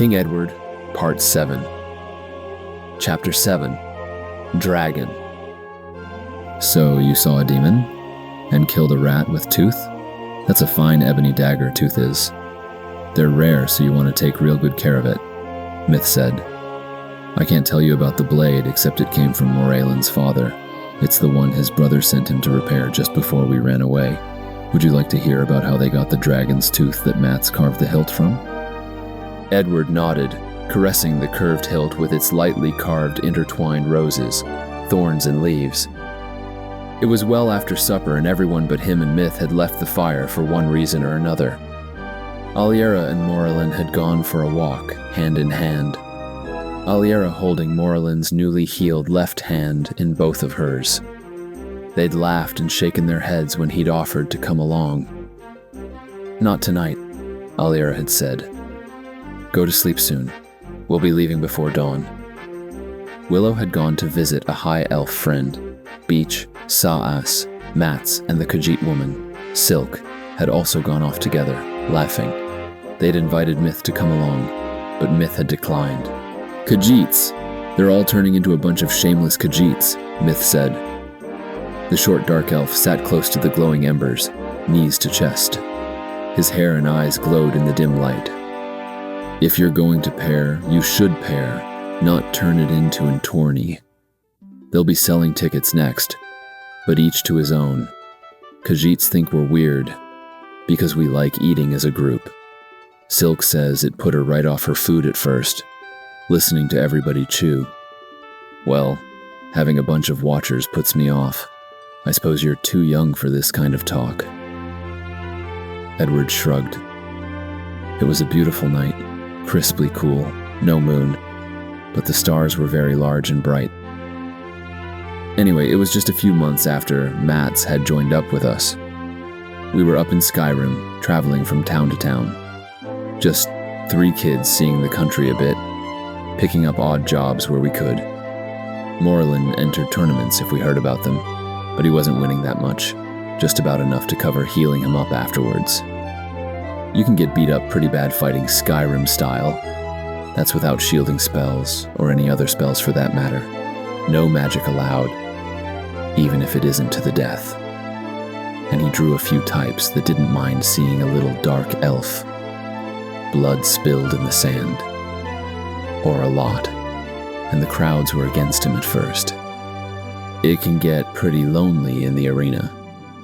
King Edward, Part 7. Chapter 7. Dragon. So you saw a demon? And killed a rat with Tooth? That's a fine ebony dagger, Tooth is. They're rare, so you want to take real good care of it, Myth said. I can't tell you about the blade, except it came from Moraylin's father. It's the one his brother sent him to repair just before we ran away. Would you like to hear about how they got the dragon's tooth that Mats carved the hilt from? Edward nodded, caressing the curved hilt with its lightly carved intertwined roses, thorns and leaves. It was well after supper, and everyone but him and Myth had left the fire for one reason or another. Aliera and Moralin had gone for a walk, hand in hand. Aliera holding Moralin's newly healed left hand in both of hers. They'd laughed and shaken their heads when he'd offered to come along. Not tonight, Aliera had said. Go to sleep soon. We'll be leaving before dawn. Willow had gone to visit a high elf friend. Beach, Saas, Mats, and the Khajiit woman, Silk, had also gone off together, laughing. They'd invited Myth to come along, but Myth had declined. Khajiits! They're all turning into a bunch of shameless Khajiits, Myth said. The short dark elf sat close to the glowing embers, knees to chest. His hair and eyes glowed in the dim light. If you're going to pair, you should pair, not turn it into an tourney. They'll be selling tickets next, but each to his own. Khajiits think we're weird, because we like eating as a group. Silk says it put her right off her food at first, listening to everybody chew. Well, having a bunch of watchers puts me off. I suppose you're too young for this kind of talk. Edward shrugged. It was a beautiful night, crisply cool, no moon, but the stars were very large and bright. Anyway, it was just a few months after Mats had joined up with us. We were up in Skyrim, traveling from town to town. Just 3 kids seeing the country a bit, picking up odd jobs where we could. Moralin entered tournaments if we heard about them, but he wasn't winning that much, just about enough to cover healing him up afterwards. You can get beat up pretty bad fighting Skyrim style. That's without shielding spells, or any other spells for that matter. No magic allowed, even if it isn't to the death. And he drew a few types that didn't mind seeing a little dark elf. Blood spilled in the sand. Or a lot, and the crowds were against him at first. It can get pretty lonely in the arena,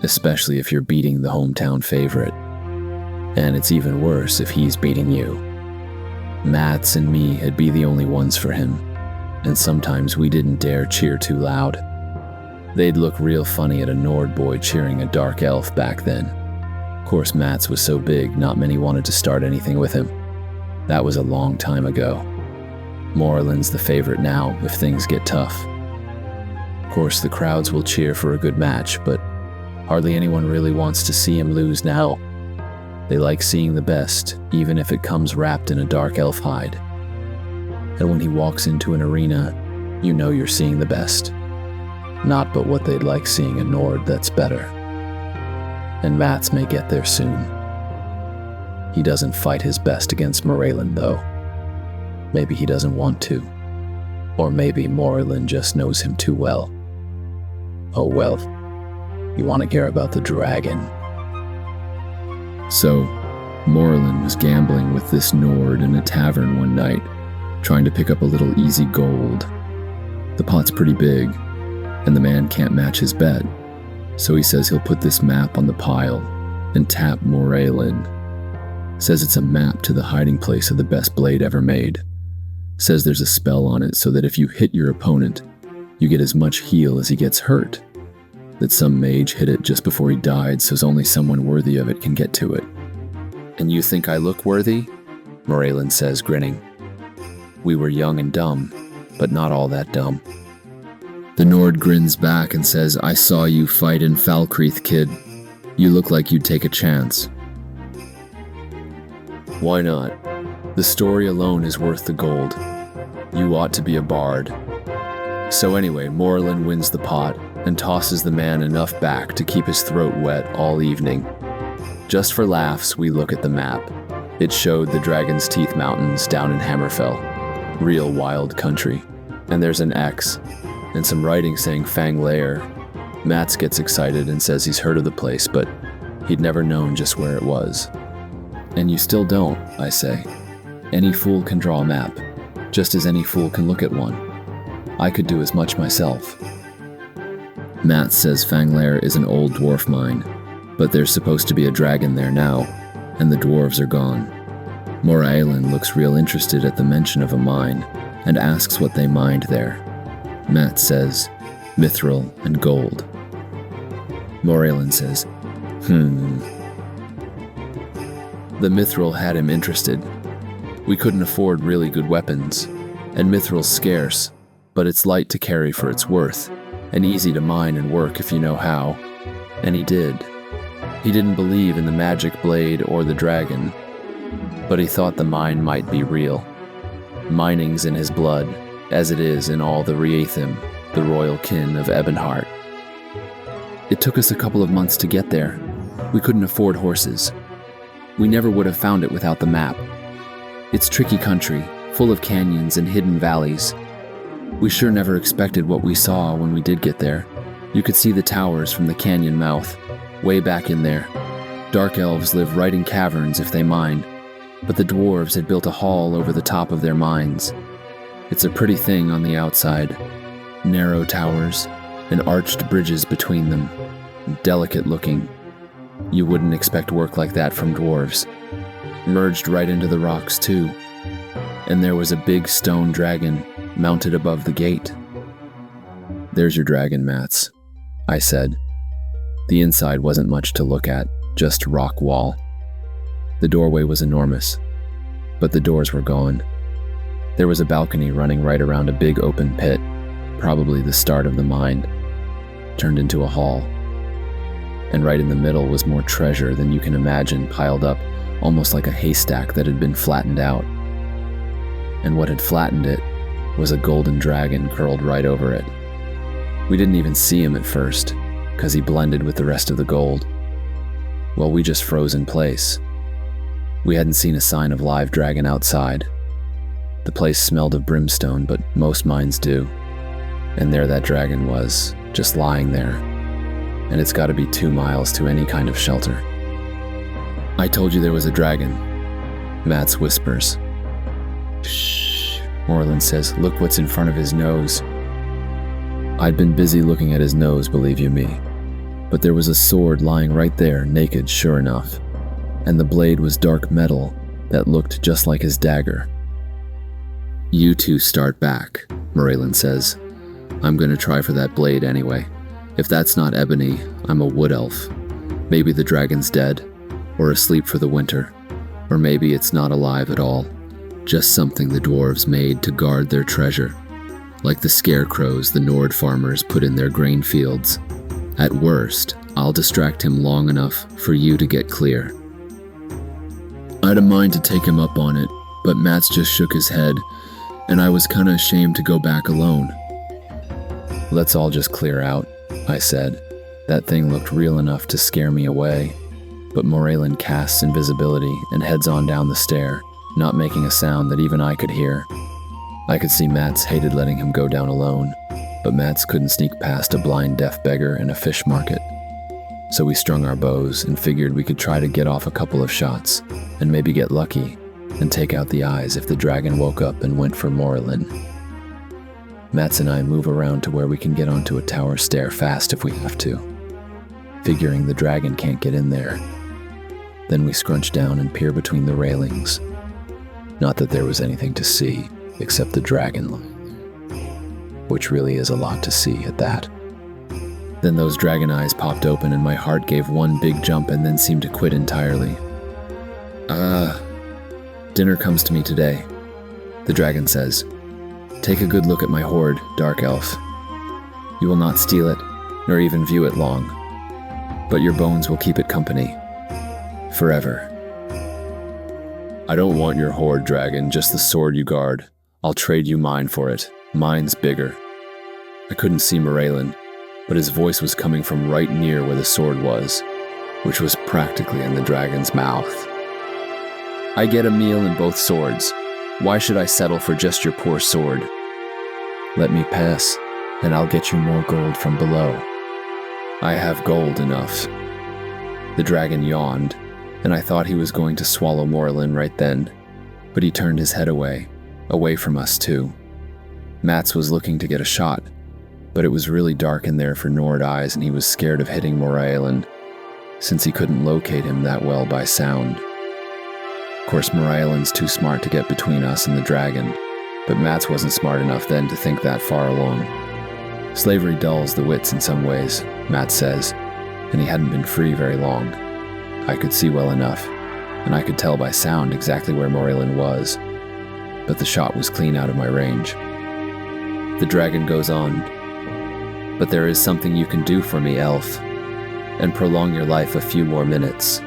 especially if you're beating the hometown favorite. And it's even worse if he's beating you. Mats and me had be the only ones for him, and sometimes we didn't dare cheer too loud. They'd look real funny at a Nord boy cheering a dark elf back then. Of course, Mats was so big, not many wanted to start anything with him. That was a long time ago. Moralin's the favorite now if things get tough. Of course, the crowds will cheer for a good match, but hardly anyone really wants to see him lose now. They like seeing the best, even if it comes wrapped in a dark elf hide. And when he walks into an arena, you know you're seeing the best. Not but what they'd like seeing a Nord that's better. And Mats may get there soon. He doesn't fight his best against Moralin, though. Maybe he doesn't want to. Or maybe Moralin just knows him too well. Oh well, you want to hear about the dragon. So, Moralin was gambling with this Nord in a tavern one night, trying to pick up a little easy gold. The pot's pretty big, and the man can't match his bet, so he says he'll put this map on the pile and tap Moralin. Says it's a map to the hiding place of the best blade ever made. Says there's a spell on it so that if you hit your opponent, you get as much heal as he gets hurt. That some mage hit it just before he died, so only someone worthy of it can get to it. And you think I look worthy? Moralin says, grinning. We were young and dumb, but not all that dumb. The Nord grins back and says, I saw you fight in Falkreath, kid. You look like you'd take a chance. Why not? The story alone is worth the gold. You ought to be a bard. So anyway, Moralin wins the pot and tosses the man enough back to keep his throat wet all evening. Just for laughs, we look at the map. It showed the Dragon's Teeth Mountains down in Hammerfell. Real wild country. And there's an X, and some writing saying Fang Lair. Mats gets excited and says he's heard of the place, but he'd never known just where it was. And you still don't, I say. Any fool can draw a map, just as any fool can look at one. I could do as much myself. Mats says Fang Lair is an old dwarf mine, but there's supposed to be a dragon there now, and the dwarves are gone. Moraelin looks real interested at the mention of a mine, and asks what they mined there. Mats says, mithril and gold. Moraelin says, The mithril had him interested. We couldn't afford really good weapons, and mithril's scarce, but it's light to carry for its worth, and easy to mine and work if you know how. And he did. He didn't believe in the magic blade or the dragon, but he thought the mine might be real. Mining's in his blood, as it is in all the Riathim, the royal kin of Ebonheart. It took us a couple of months to get there. We couldn't afford horses. We never would have found it without the map. It's tricky country, full of canyons and hidden valleys. We sure never expected what we saw when we did get there. You could see the towers from the canyon mouth, way back in there. Dark elves live right in caverns if they mine, but the dwarves had built a hall over the top of their mines. It's a pretty thing on the outside. Narrow towers and arched bridges between them. Delicate looking. You wouldn't expect work like that from dwarves. Merged right into the rocks too. And there was a big stone dragon mounted above the gate. There's your dragon, Mats, I said. The inside wasn't much to look at, just rock wall. The doorway was enormous, but the doors were gone. There was a balcony running right around a big open pit, probably the start of the mine, turned into a hall. And right in the middle was more treasure than you can imagine piled up, almost like a haystack that had been flattened out. And what had flattened it was a golden dragon curled right over it. We didn't even see him at first, because he blended with the rest of the gold. Well, we just froze in place. We hadn't seen a sign of live dragon outside. The place smelled of brimstone, but most mines do. And there that dragon was, just lying there. And it's gotta be 2 miles to any kind of shelter. I told you there was a dragon, Mats whispers. Shh, Moraelin says, look what's in front of his nose. I'd been busy looking at his nose, believe you me. But there was a sword lying right there, naked, sure enough. And the blade was dark metal that looked just like his dagger. You two start back, Moraelin says. I'm gonna try for that blade anyway. If that's not ebony, I'm a wood elf. Maybe the dragon's dead, or asleep for the winter. Or maybe it's not alive at all. Just something the dwarves made to guard their treasure. Like the scarecrows the Nord farmers put in their grain fields. At worst, I'll distract him long enough for you to get clear. I'd a mind to take him up on it, but Mats just shook his head, and I was kinda ashamed to go back alone. Let's all just clear out, I said. That thing looked real enough to scare me away. But Moraelin casts invisibility and heads on down the stair, not making a sound that even I could hear. I could see Mats hated letting him go down alone, but Mats couldn't sneak past a blind deaf beggar and a fish market. So we strung our bows and figured we could try to get off a couple of shots, and maybe get lucky, and take out the eyes if the dragon woke up and went for Moraelin. Mats and I move around to where we can get onto a tower stair fast if we have to, figuring the dragon can't get in there. Then we scrunch down and peer between the railings. Not that there was anything to see, except the dragon line, which really is a lot to see at that. Then those dragon eyes popped open and my heart gave one big jump and then seemed to quit entirely. Dinner comes to me today, the dragon says. Take a good look at my hoard, Dark Elf. You will not steal it, nor even view it long, but your bones will keep it company. Forever. I don't want your hoard, dragon, just the sword you guard. I'll trade you mine for it. Mine's bigger. I couldn't see Moraelin, but his voice was coming from right near where the sword was, which was practically in the dragon's mouth. I get a meal and both swords. Why should I settle for just your poor sword? Let me pass, and I'll get you more gold from below. I have gold enough. The dragon yawned, and I thought he was going to swallow Morlin right then, but he turned his head away from us too. Mats was looking to get a shot, but it was really dark in there for Nord eyes, and he was scared of hitting Moraelin, since he couldn't locate him that well by sound. Of course, Moraelin's too smart to get between us and the dragon, but Mats wasn't smart enough then to think that far along. Slavery dulls the wits in some ways, Mats says, and he hadn't been free very long. I could see well enough, and I could tell by sound exactly where Moraelin was, but the shot was clean out of my range. The dragon goes on, but there is something you can do for me, elf, and prolong your life a few more minutes.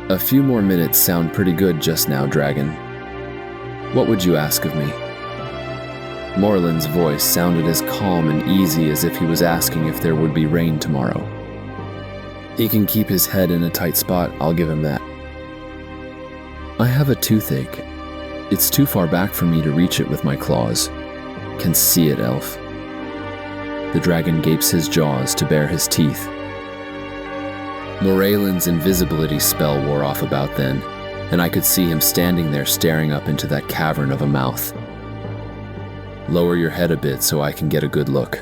A few more minutes sound pretty good just now, dragon. What would you ask of me? Morlin's voice sounded as calm and easy as if he was asking if there would be rain tomorrow. He can keep his head in a tight spot, I'll give him that. I have a toothache. It's too far back for me to reach it with my claws. Can see it, elf. The dragon gapes his jaws to bare his teeth. Moraelin's invisibility spell wore off about then, and I could see him standing there staring up into that cavern of a mouth. Lower your head a bit so I can get a good look.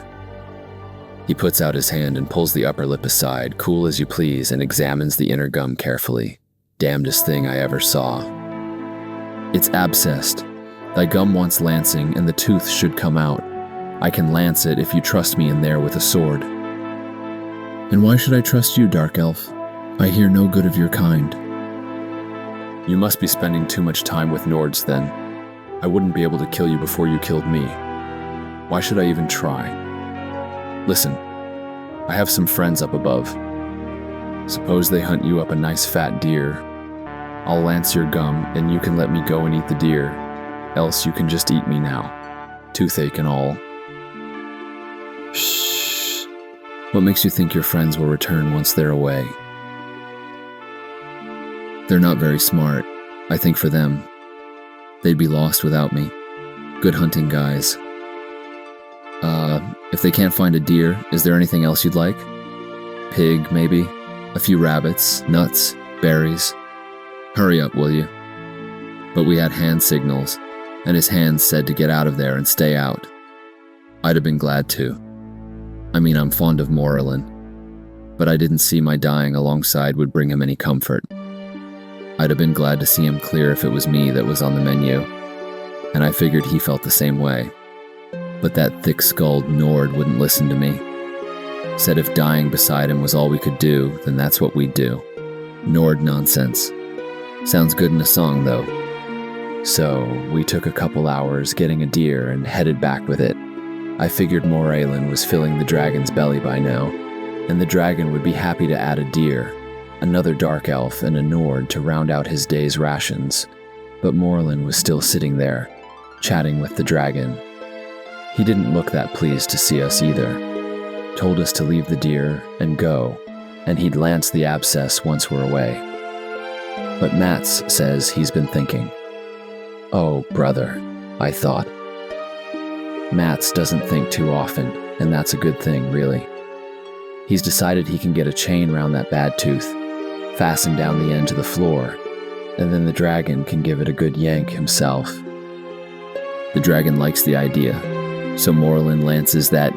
He puts out his hand and pulls the upper lip aside, cool as you please, and examines the inner gum carefully. Damnedest thing I ever saw. It's abscessed. Thy gum wants lancing, and the tooth should come out. I can lance it if you trust me in there with a sword. And why should I trust you, Dark Elf? I hear no good of your kind. You must be spending too much time with Nords then. I wouldn't be able to kill you before you killed me. Why should I even try? Listen, I have some friends up above. Suppose they hunt you up a nice fat deer. I'll lance your gum, and you can let me go and eat the deer. Else you can just eat me now. Toothache and all. Shh. What makes you think your friends will return once they're away? They're not very smart, I think for them. They'd be lost without me. Good hunting guys. If they can't find a deer, is there anything else you'd like? Pig, maybe? A few rabbits, nuts, berries? Hurry up, will you? But we had hand signals, and his hands said to get out of there and stay out. I'd have been glad to. I mean, I'm fond of Morlin, but I didn't see my dying alongside would bring him any comfort. I'd have been glad to see him clear if it was me that was on the menu, and I figured he felt the same way. But that thick-skulled Nord wouldn't listen to me. Said if dying beside him was all we could do, then that's what we'd do. Nord nonsense. Sounds good in a song, though. So, we took a couple hours getting a deer and headed back with it. I figured Moraelin was filling the dragon's belly by now, and the dragon would be happy to add a deer, another dark elf, and a Nord to round out his day's rations. But Morlin was still sitting there, chatting with the dragon. He didn't look that pleased to see us either. Told us to leave the deer and go, and he'd lance the abscess once we're away. But Mats says he's been thinking. Oh, brother, I thought. Mats doesn't think too often, and that's a good thing, really. He's decided he can get a chain round that bad tooth, fasten down the end to the floor, and then the dragon can give it a good yank himself. The dragon likes the idea, so Morlin lances that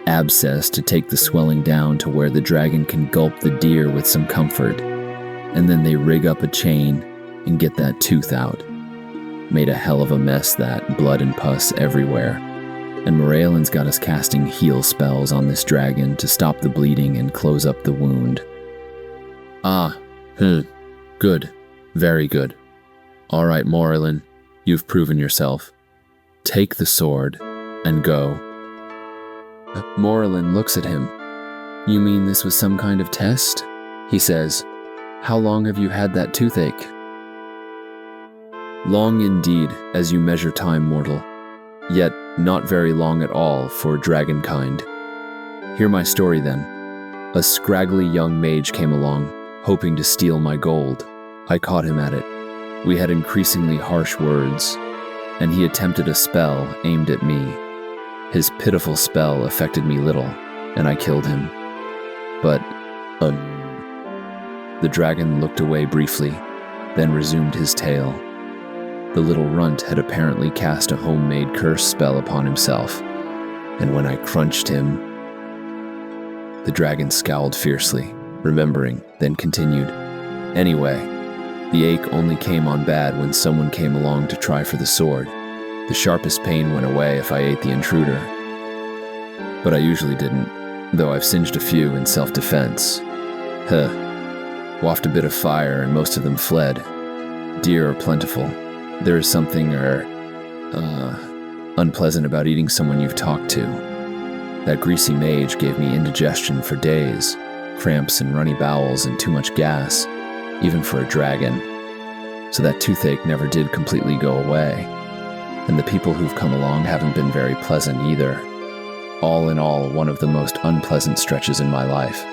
abscess to take the swelling down to where the dragon can gulp the deer with some comfort, and then they rig up a chain and get that tooth out. Made a hell of a mess, that, blood and pus everywhere. And Moraelin's got us casting heal spells on this dragon to stop the bleeding and close up the wound. Good. Very good. All right, Moraelin, you've proven yourself. Take the sword and go. Moraelin looks at him. You mean this was some kind of test? He says, how long have you had that toothache? Long indeed, as you measure time, mortal. Yet not very long at all for dragonkind. Hear my story then. A scraggly young mage came along, hoping to steal my gold. I caught him at it. We had increasingly harsh words, and he attempted a spell aimed at me. His pitiful spell affected me little, and I killed him. But, the dragon looked away briefly, then resumed his tale. The little runt had apparently cast a homemade curse spell upon himself, and when I crunched him... The dragon scowled fiercely, remembering, then continued. Anyway, the ache only came on bad when someone came along to try for the sword. The sharpest pain went away if I ate the intruder. But I usually didn't, though I've singed a few in self-defense. Waft a bit of fire and most of them fled. Deer are plentiful. There is something, unpleasant about eating someone you've talked to. That greasy mage gave me indigestion for days, cramps and runny bowels and too much gas, even for a dragon. So that toothache never did completely go away. And the people who've come along haven't been very pleasant either. All in all, one of the most unpleasant stretches in my life.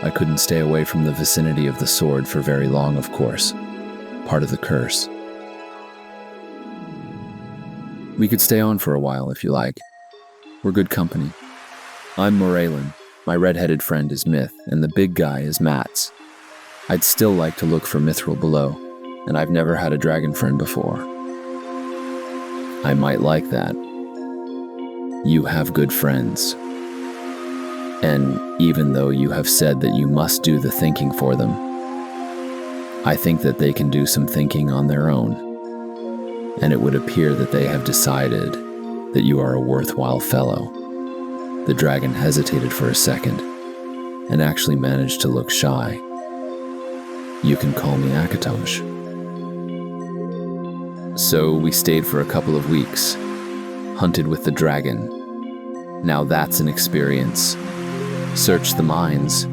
I couldn't stay away from the vicinity of the sword for very long, of course. Part of the curse. We could stay on for a while if you like. We're good company. I'm Moralen, my red-headed friend is Myth, and the big guy is Mats. I'd still like to look for Mithril below, and I've never had a dragon friend before. I might like that. You have good friends. And even though you have said that you must do the thinking for them, I think that they can do some thinking on their own. And it would appear that they have decided that you are a worthwhile fellow. The dragon hesitated for a second, and actually managed to look shy. You can call me Akatosh. So we stayed for a couple of weeks, hunted with the dragon. Now that's an experience. Searched the mines.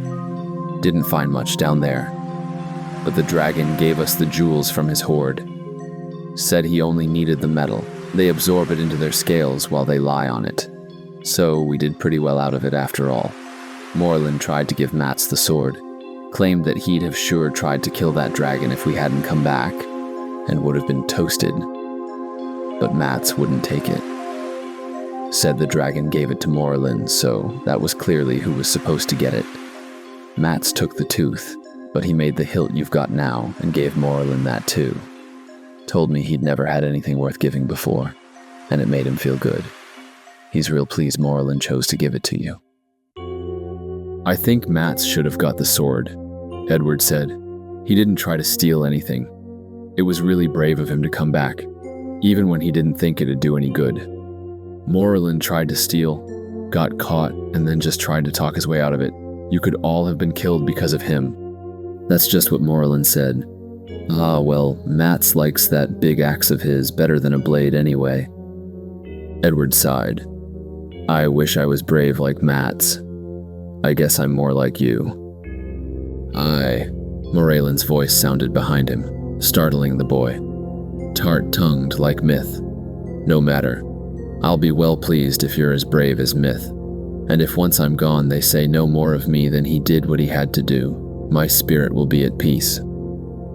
Didn't find much down there. But the dragon gave us the jewels from his hoard. Said he only needed the metal. They absorb it into their scales while they lie on it. So we did pretty well out of it after all. Morland tried to give Mats the sword. Claimed that he'd have sure tried to kill that dragon if we hadn't come back, and would have been toasted. But Mats wouldn't take it. Said the dragon gave it to Morland, so that was clearly who was supposed to get it. Mats took the tooth, but he made the hilt you've got now and gave Morland that too. Told me he'd never had anything worth giving before, and it made him feel good. He's real pleased Morland chose to give it to you. I think Mats should have got the sword, Edward said. He didn't try to steal anything. It was really brave of him to come back, even when he didn't think it'd do any good. Morland tried to steal, got caught, and then just tried to talk his way out of it. You could all have been killed because of him. That's just what Morland said. Ah, well, Mats likes that big axe of his better than a blade anyway. Edward sighed. I wish I was brave like Mats. I guess I'm more like you. Aye, Moralen's voice sounded behind him, startling the boy. Tart-tongued like Myth. No matter. I'll be well pleased if you're as brave as Myth. And if once I'm gone they say no more of me than he did what he had to do, my spirit will be at peace.